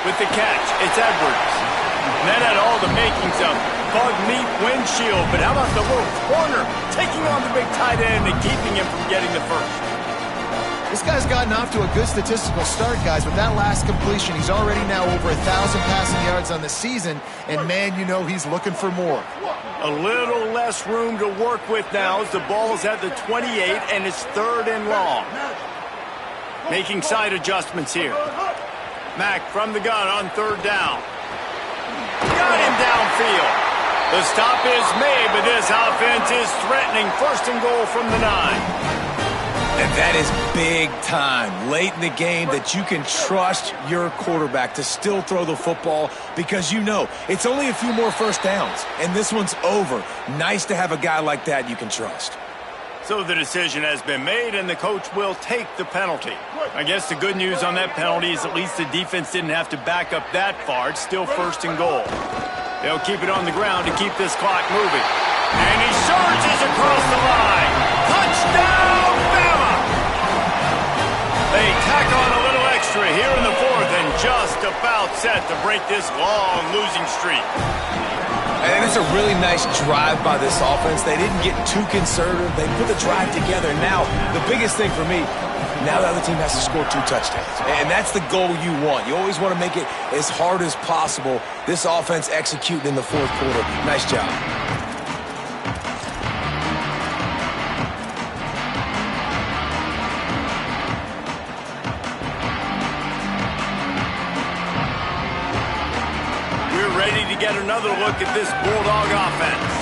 With the catch, it's Edwards. And that had all the makings of bug meat windshield. But how about the little corner taking on the big tight end and keeping him from getting the first? This guy's gotten off to a good statistical start, guys. With that last completion, he's already now over 1,000 passing yards on the season. And, man, you know he's looking for more. A little less room to work with now as the ball's at the 28 and it's 3rd and long. Making side adjustments here. Mack from the gun on 3rd down. Got him downfield. The stop is made, but this offense is threatening 1st and goal from the 9. And that is big time late in the game that you can trust your quarterback to still throw the football because you know it's only a few more first downs, and this one's over. Nice to have a guy like that you can trust. So the decision has been made, and the coach will take the penalty. I guess the good news on that penalty is at least the defense didn't have to back up that far. It's still 1st and goal. They'll keep it on the ground to keep this clock moving. And he surges across the line. Touchdown, Bama! They tack on a little extra here in the 4th and just about set to break this long losing streak. And it's a really nice drive by this offense. They didn't get too conservative. They put the drive together. Now, the biggest thing for me, now the other team has to score 2 touchdowns. And that's the goal you want. You always want to make it as hard as possible. This offense executing in the 4th quarter. Nice job. Get another look at this Bulldog offense.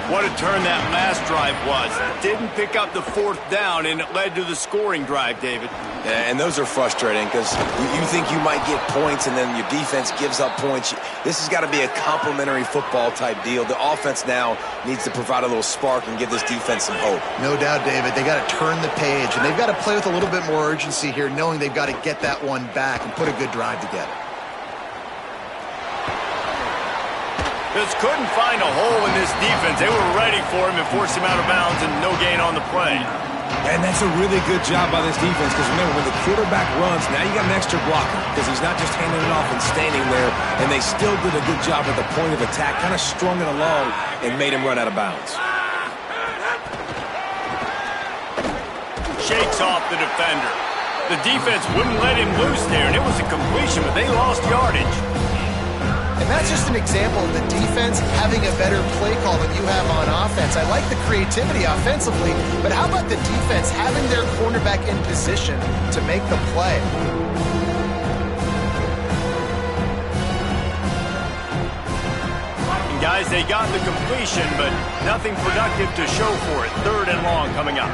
What a turn that last drive was. It didn't pick up the 4th down, and it led to the scoring drive, David. Yeah, and those are frustrating because you think you might get points, and then your defense gives up points. This has got to be a complimentary football type deal. The offense now needs to provide a little spark and give this defense some hope. No doubt, David. They got to turn the page, and they've got to play with a little bit more urgency here, knowing they've got to get that one back and put a good drive together. Just couldn't find a hole in this defense. They were ready for him and forced him out of bounds, and no gain on the play. And that's a really good job by this defense because, remember, when the quarterback runs, now you got an extra blocker because he's not just handing it off and standing there, and they still did a good job at the point of attack, kind of strung it along and made him run out of bounds. Shakes off the defender. The defense wouldn't let him loose there, and it was a completion, but they lost yardage. And that's just an example of the defense having a better play call than you have on offense. I like the creativity offensively, but how about the defense having their cornerback in position to make the play? And guys, they got the completion, but nothing productive to show for it. 3rd and long coming up.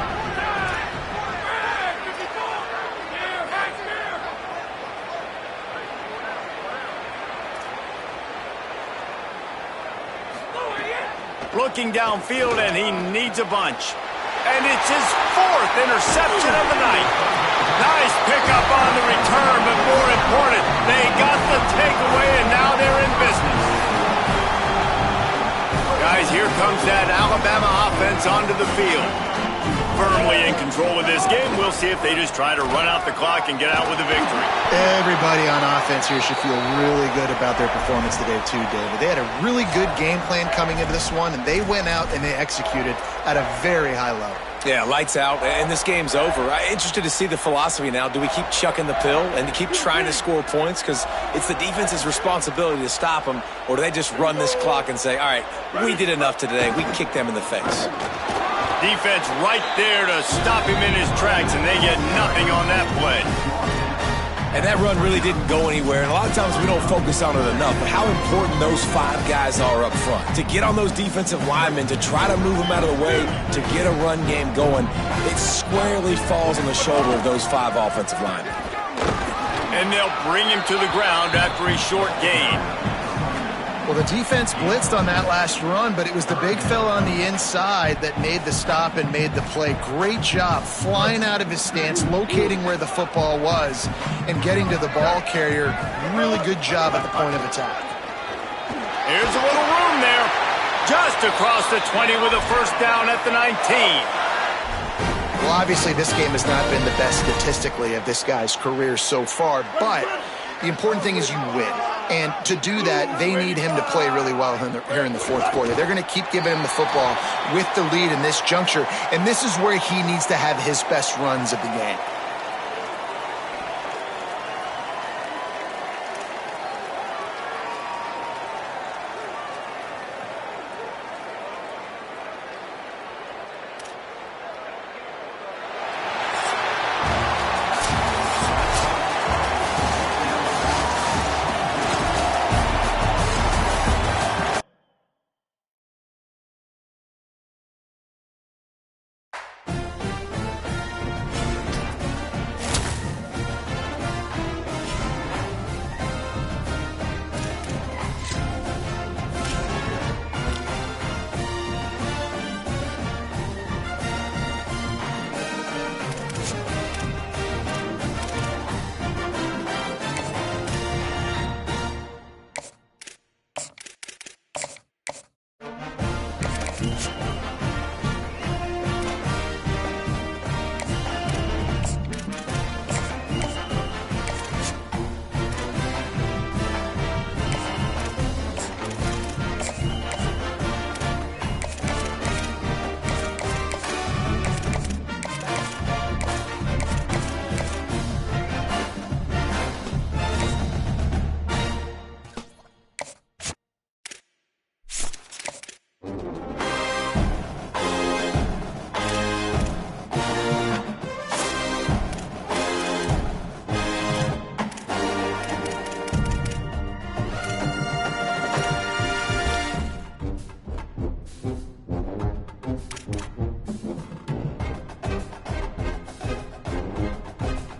Looking downfield, and he needs a bunch. And it's his 4th interception of the night. Nice pickup on the return, but more important, they got the takeaway, and now they're in business. Guys, here comes that Alabama offense onto the field. firmly in control of this game. We'll see if they just try to run out the clock and get out with a victory. Everybody on offense here should feel really good about their performance today too, David. They had a really good game plan coming into this one, and they went out and they executed at a very high level. Yeah, lights out, and this game's over. I'm interested to see the philosophy now. Do we keep chucking the pill and keep trying to score points because it's the defense's responsibility to stop them, or do they just run this clock and say, all right, we did enough today. We can kick them in the face. Defense right there to stop him in his tracks, and they get nothing on that play. And that run really didn't go anywhere, and a lot of times we don't focus on it enough, but how important those 5 guys are up front. To get on those defensive linemen, to try to move them out of the way, to get a run game going, it squarely falls on the shoulder of those 5 offensive linemen. And they'll bring him to the ground after a short gain. Well, the defense blitzed on that last run, but it was the big fella on the inside that made the stop and made the play. Great job flying out of his stance, locating where the football was, and getting to the ball carrier. Really good job at the point of attack. Here's a little room there. Just across the 20 with a first down at the 19. Well, obviously, this game has not been the best statistically of this guy's career so far, but the important thing is you win. And to do that, they need him to play really well here in the fourth quarter. They're going to keep giving him the football with the lead in this juncture, and this is where he needs to have his best runs of the game.